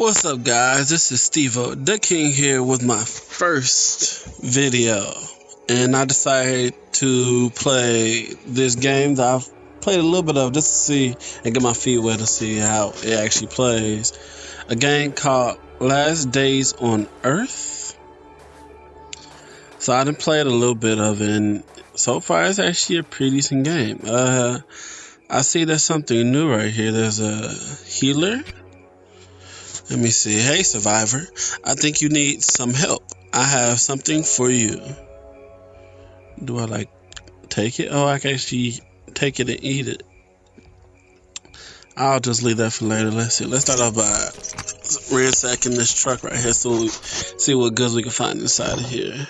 What's up, guys? This is Steve-O, the King here with my first video. And I decided to play this game that I've played a little bit of just to see and get my feet wet to see how it actually plays. A game called Last Days on Earth. So I done played a little bit of it, and so far it's actually a pretty decent game. I see there's something new right here. There's a healer. Let me see. Hey, survivor. I think you need some help. I have something for you. Do I take it? Oh, I can actually take it and eat it. I'll just leave that for later. Let's see. Let's start off by ransacking this truck right here so we see what goods we can find inside of here.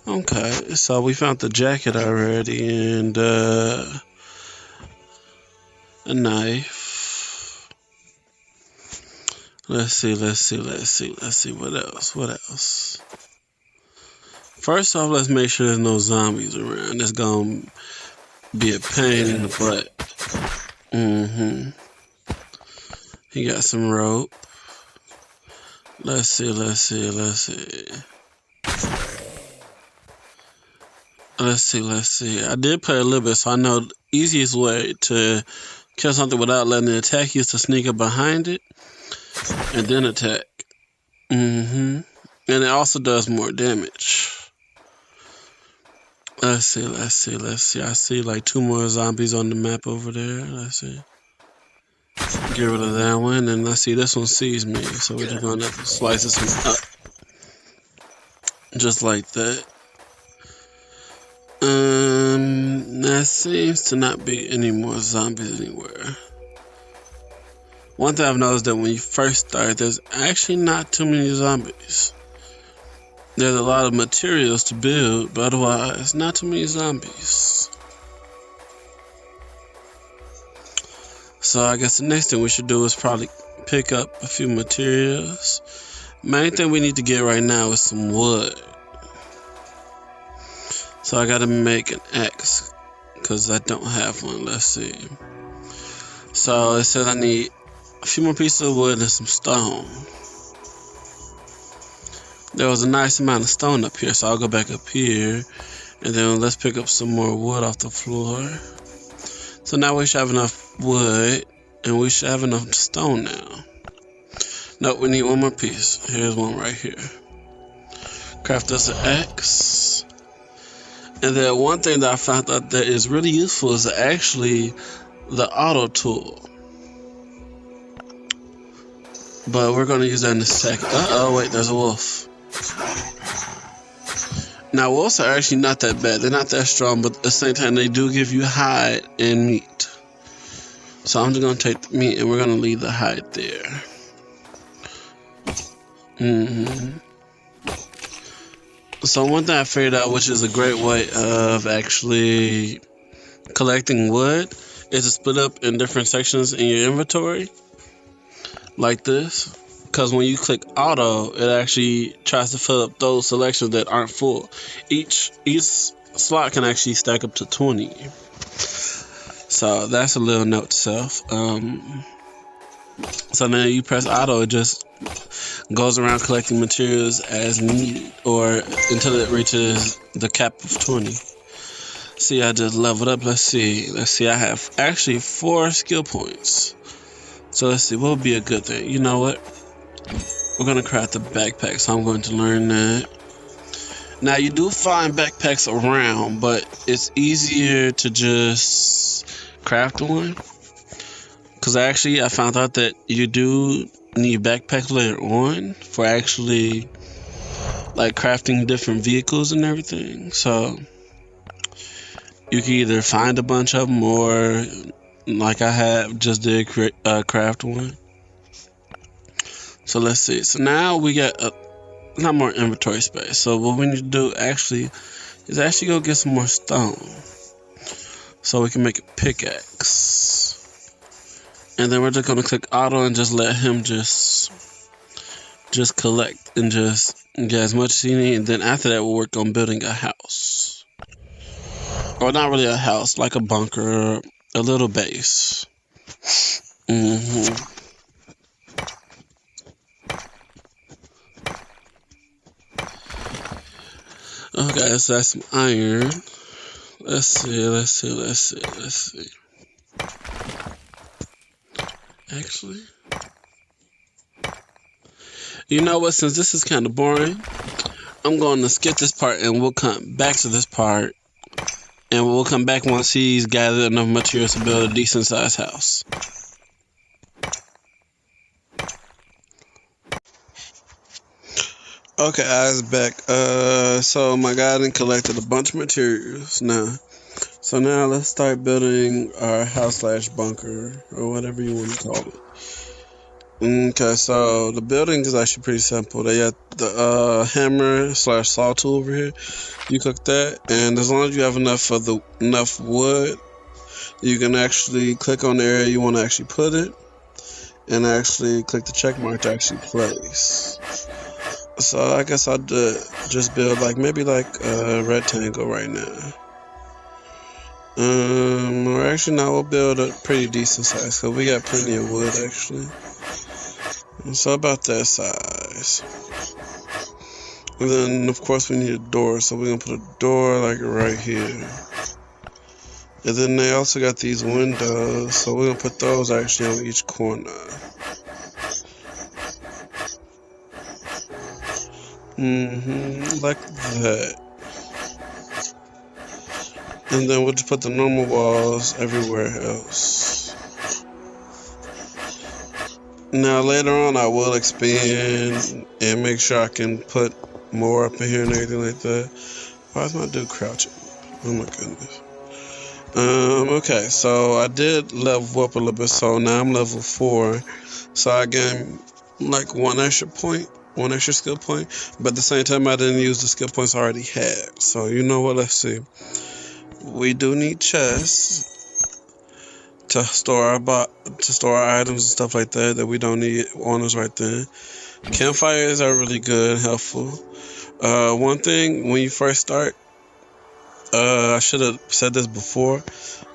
Okay, so we found the jacket already and a knife. Let's see. What else? First off, let's make sure there's no zombies around. It's gonna be a pain in the butt. He got some rope. Let's see. I did play a little bit, so I know the easiest way to kill something without letting it attack you is to sneak up behind it and then attack. And it also does more damage. Let's see. I see like 2 more zombies on the map over there. Let's see. Get rid of that one, and let's see. This one sees me, so we're just gonna slice this one up, just like that. There seems to not be any more zombies anywhere. One thing I've noticed that when you first start, there's actually not too many zombies. There's a lot of materials to build, but otherwise, not too many zombies. So I guess the next thing we should do is probably pick up a few materials. Main thing we need to get right now is some wood. So I gotta make an axe, because I don't have one. Let's see. So it says I need a few more pieces of wood and some stone. There was a nice amount of stone up here, so I'll go back up here, and then let's pick up some more wood off the floor. So now we should have enough wood, and we should have enough stone now. Nope, we need one more piece. Here's one right here. Craft us an axe. And then one thing that I found out that is really useful is actually the auto tool. But we're going to use that in a second. Uh-oh, wait, there's a wolf. Now, wolves are actually not that bad. They're not that strong, but at the same time, they do give you hide and meat. So I'm just going to take the meat, and we're going to leave the hide there. So one thing I figured out, which is a great way of actually collecting wood, is to split up in different sections in your inventory, like this. Because when you click auto, it actually tries to fill up those selections that aren't full. Each slot can actually stack up to 20. So that's a little note to self. So now you press auto, it just goes around collecting materials as needed, or until it reaches the cap of 20. See, I just leveled up. Let's see. I have actually 4 skill points. So let's see, what would be a good thing? You know what? We're going to craft a backpack, so I'm going to learn that. Now, you do find backpacks around, but it's easier to just craft one. Because actually, I found out that you do need backpacks later on for actually, like, crafting different vehicles and everything. So, you can either find a bunch of them or, like I have, just did craft one. So let's see. So now we got a lot more inventory space. So what we need to do actually is actually go get some more stone, so we can make a pickaxe. And then we're just gonna click auto and just let him just collect and just get as much as he needs. And then after that, we'll work on building a house, or not really a house, like a bunker, a little base. Okay, so that's some iron. Let's see. Actually, you know what? Since this is kind of boring, I'm going to skip this part and we'll come back to this part. And we'll come back once he's gathered enough materials to build a decent sized house. Okay, I was back. So my guy then collected a bunch of materials now. So now let's start building our house slash bunker or whatever you want to call it. Okay, so the building is actually pretty simple. They got the hammer slash saw tool over here. You cook that, and as long as you have enough wood, you can actually click on the area you want to actually put it, and actually click the check mark to actually place. So I guess I'll just build maybe a rectangle right now. Or actually no, we'll build a pretty decent size because we got plenty of wood actually. So about that size. And then of course we need a door, so we're gonna put a door right here. And then they also got these windows, so we're gonna put those actually on each corner. Like that. And then we'll just put the normal walls everywhere else. Now later on I will expand and make sure I can put more up in here and everything like that. Why is my dude crouching? Oh my goodness. Okay, so I did level up a little bit, so now I'm level 4. So I gained one extra point, one extra skill point, but at the same time I didn't use the skill points I already had. So you know what, let's see. We do need chests to store our items and stuff like that we don't need on us right then. Campfires are really good and helpful. One thing when you first start, I should have said this before,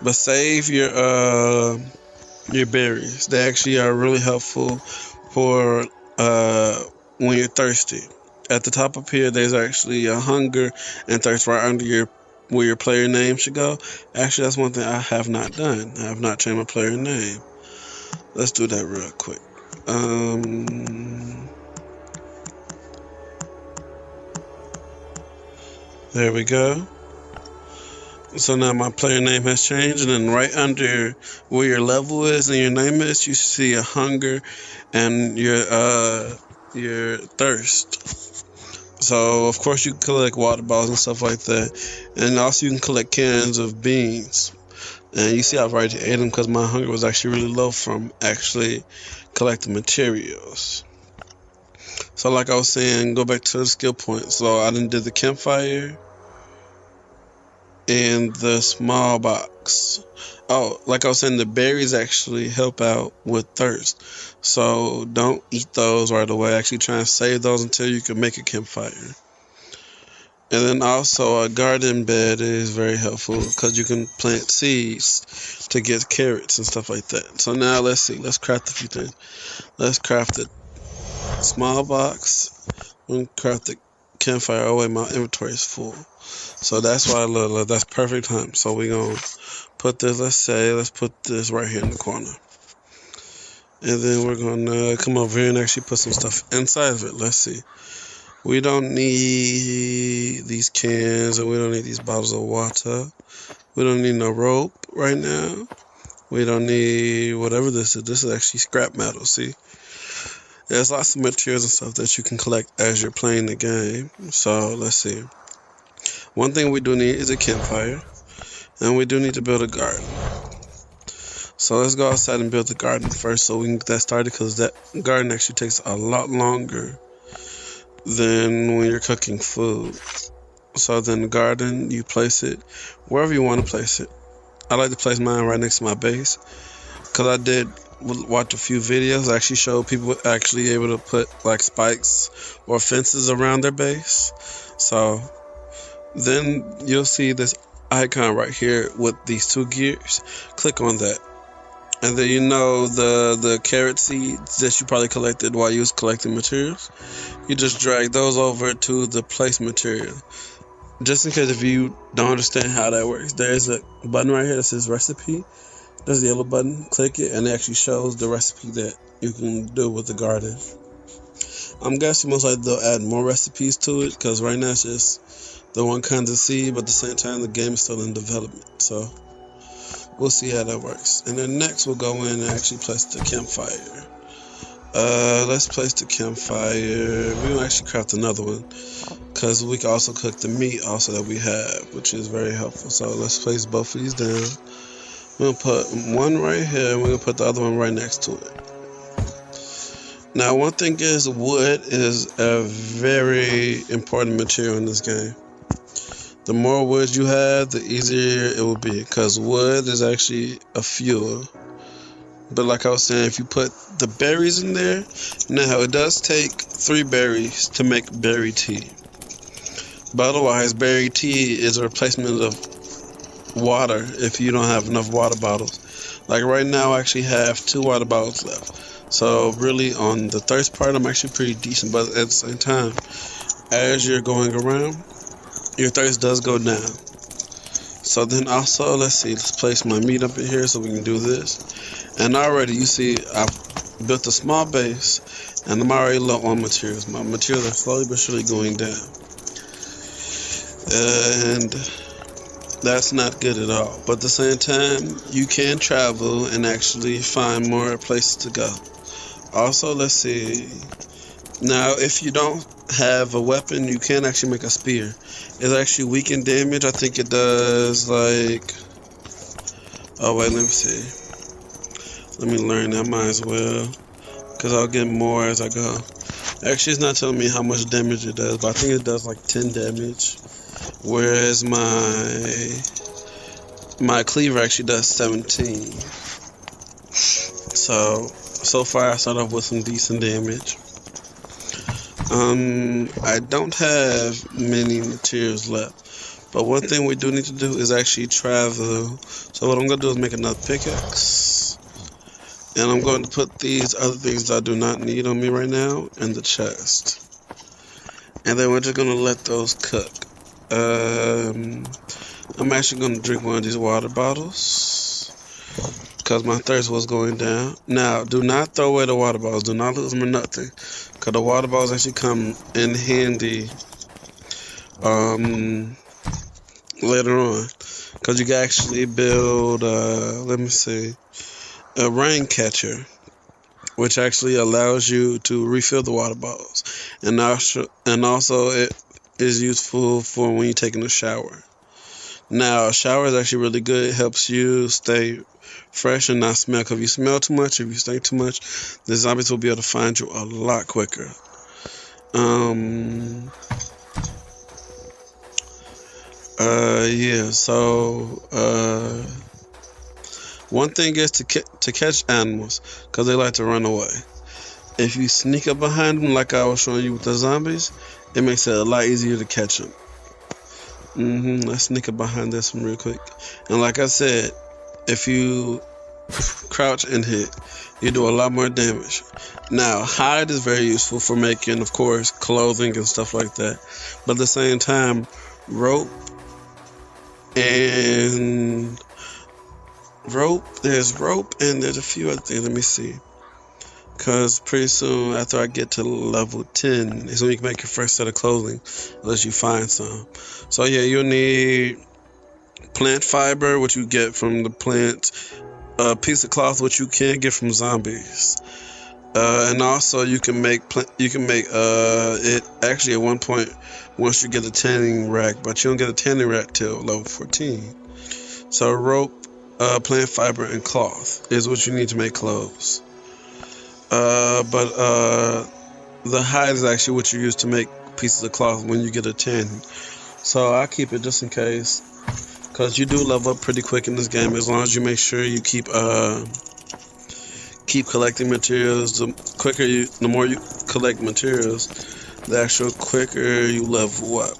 but save your berries. They actually are really helpful for when you're thirsty. At the top up here, there's actually a hunger and thirst right under where your player name should go. Actually, that's one thing I have not done. I have not changed my player name. Let's do that real quick. There we go. So now my player name has changed, and then right under where your level is and your name is, you see a hunger and your thirst. So of course you can collect water bottles and stuff like that, and also you can collect cans of beans. And you see I've already ate them because my hunger was actually really low from actually collecting materials. So like I was saying, go back to the skill point. So I done did the campfire and the small box. Oh, like I was saying, the berries actually help out with thirst. So don't eat those right away. Actually try and save those until you can make a campfire. And then also a garden bed is very helpful because you can plant seeds to get carrots and stuff like that. So now let's see. Let's craft a few things. Let's craft a small box. We'll craft the campfire. Oh wait, my inventory is full. So that's why that's perfect time. So we're going to put this, let's put this right here in the corner. And then we're going to come over here and actually put some stuff inside of it. Let's see. We don't need these cans and we don't need these bottles of water. We don't need no rope right now. We don't need whatever this is. This is actually scrap metal, see? There's lots of materials and stuff that you can collect as you're playing the game. So let's see. One thing we do need is a campfire. And we do need to build a garden. So let's go outside and build the garden first so we can get that started, because that garden actually takes a lot longer than when you're cooking food. So then the garden, you place it wherever you want to place it. I like to place mine right next to my base because I did watch a few videos. I actually showed people actually able to put spikes or fences around their base. So then you'll see this icon right here with these 2 gears. Click on that. And then the carrot seeds that you probably collected while you was collecting materials. You just drag those over to the place material. just in case if you don't understand how that works, there's a button right here that says recipe. There's the yellow button. Click it, and it actually shows the recipe that you can do with the garden. I'm guessing most likely they'll add more recipes to it because right now it's just the one kind of seed, but at the same time the game is still in development. So we'll see how that works. And then next we'll go in and actually place the campfire. Let's place the campfire. We're gonna actually craft another one because we can also cook the meat also that we have, which is very helpful. So let's place both of these down. We're gonna put one right here and we're gonna put the other one right next to it. Now one thing is wood is a very important material in this game. The more wood you have, the easier it will be because wood is actually a fuel. But like I was saying, if you put the berries in there, now it does take 3 berries to make berry tea. But otherwise, berry tea is a replacement of water if you don't have enough water bottles. Like right now, I actually have 2 water bottles left. So really, on the thirst part, I'm actually pretty decent. But at the same time, as you're going around, your thirst does go down. So then also, let's place my meat up in here so we can do this. And already, you see, I've built a small base, and I'm already low on materials. My materials are slowly but surely going down. And that's not good at all. But at the same time, you can travel and actually find more places to go. Also, let's see. Now, if you don't have a weapon, you can actually make a spear. It's actually weak in damage. I think it does like... Oh, wait, let me see. Let me learn that might as well. Because I'll get more as I go. Actually, it's not telling me how much damage it does, but I think it does like 10 damage. Whereas my cleaver actually does 17. So far I start off with some decent damage. I don't have many materials left, but one thing we do need to do is actually travel. So what I'm going to do is make another pickaxe, and I'm going to put these other things that I do not need on me right now in the chest, and then we're just going to let those cook. I'm actually going to drink one of these water bottles because my thirst was going down. Now, do not throw away the water bottles. Do not lose them or nothing, because the water bottles actually come in handy later on. Because you can actually build, let me see, a rain catcher, which actually allows you to refill the water bottles. And also it is useful for when you're taking a shower. Now, a shower is actually really good. It helps you stay fresh and not smell. Because if you smell too much, if you stink too much, the zombies will be able to find you a lot quicker. Yeah, so, one thing is to catch animals, because they like to run away. If you sneak up behind them, like I was showing you with the zombies, it makes it a lot easier to catch them. Let's sneak up behind this one real quick. And like I said, if you crouch and hit, you do a lot more damage. Now, hide is very useful for making, of course, clothing and stuff like that. But at the same time, rope, there's rope, and there's a few other things. Let me see. Because pretty soon, after I get to level 10, is when you can make your first set of clothing, unless you find some. So yeah, you'll need plant fiber, which you get from the plants, a piece of cloth, which you can get from zombies, and also you can make it actually at one point once you get a tanning rack, but you don't get a tanning rack till level 14. So rope, plant fiber, and cloth is what you need to make clothes. But the hide is actually what you use to make pieces of cloth when you get a tanning. So I keep it just in case, because you do level up pretty quick in this game as long as you make sure you keep collecting materials. The more you collect materials, the actual quicker you level up.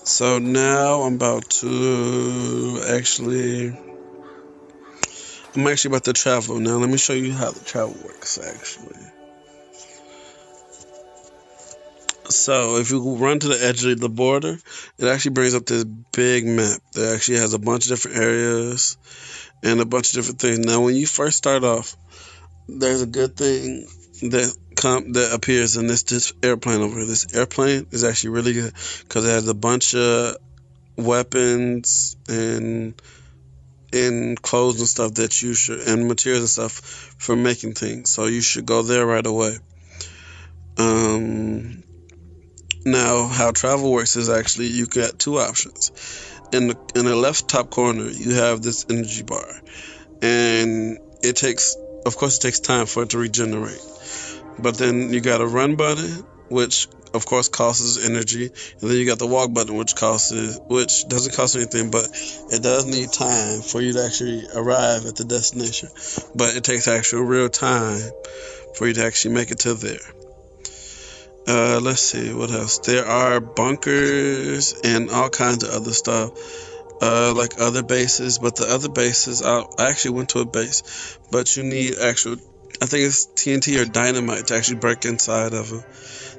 So now I'm about to travel. Now let me show you how the travel works actually. So if you run to the edge of the border, it actually brings up this big map that actually has a bunch of different areas and a bunch of different things. Now, when you first start off, there's a good thing that appears in this airplane over here. This airplane is actually really good because it has a bunch of weapons and clothes and stuff that you should and materials and stuff for making things. So you should go there right away. Um, Now, how travel works is actually you got two options. In the left top corner, you have this energy bar, and of course, it takes time for it to regenerate. But then you got a run button, which of course costs energy, and then you got the walk button, which doesn't cost anything, but it does need time for you to actually arrive at the destination. But it takes actual real time for you to actually make it to there. Let's see what else. There are bunkers and all kinds of other stuff, like other bases. But the other bases, I actually went to a base, but you need actual, I think it's TNT or dynamite to actually break inside of them.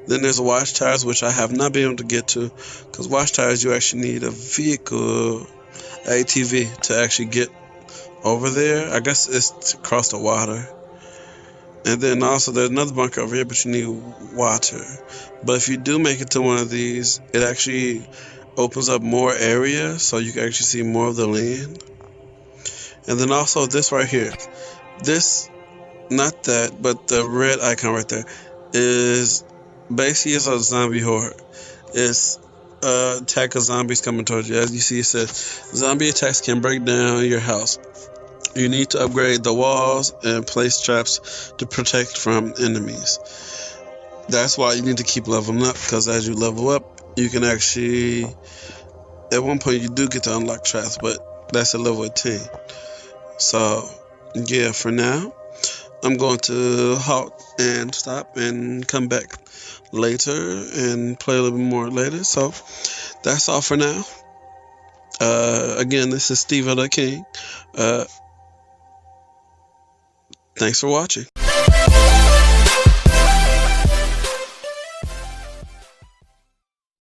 Then there's watchtowers, which I have not been able to get to, because watchtowers you actually need a vehicle, ATV, to actually get over there. I guess it's to cross the water. And then also there's another bunker over here, but you need water. But if you do make it to one of these, it actually opens up more area, so you can actually see more of the land. And then also this right here, this, not that, but the red icon right there is basically it's a zombie horde. It's attack of zombies coming towards you. As you see, it says zombie attacks can break down your house. You need to upgrade the walls and place traps to protect from enemies. That's why you need to keep leveling up, because as you level up, you can actually, at one point you do get to unlock traps, but that's a level 10. So, yeah, for now, I'm going to halt and stop and come back later and play a little bit more later. So, that's all for now. Again, this is Steve the King. Thanks for watching.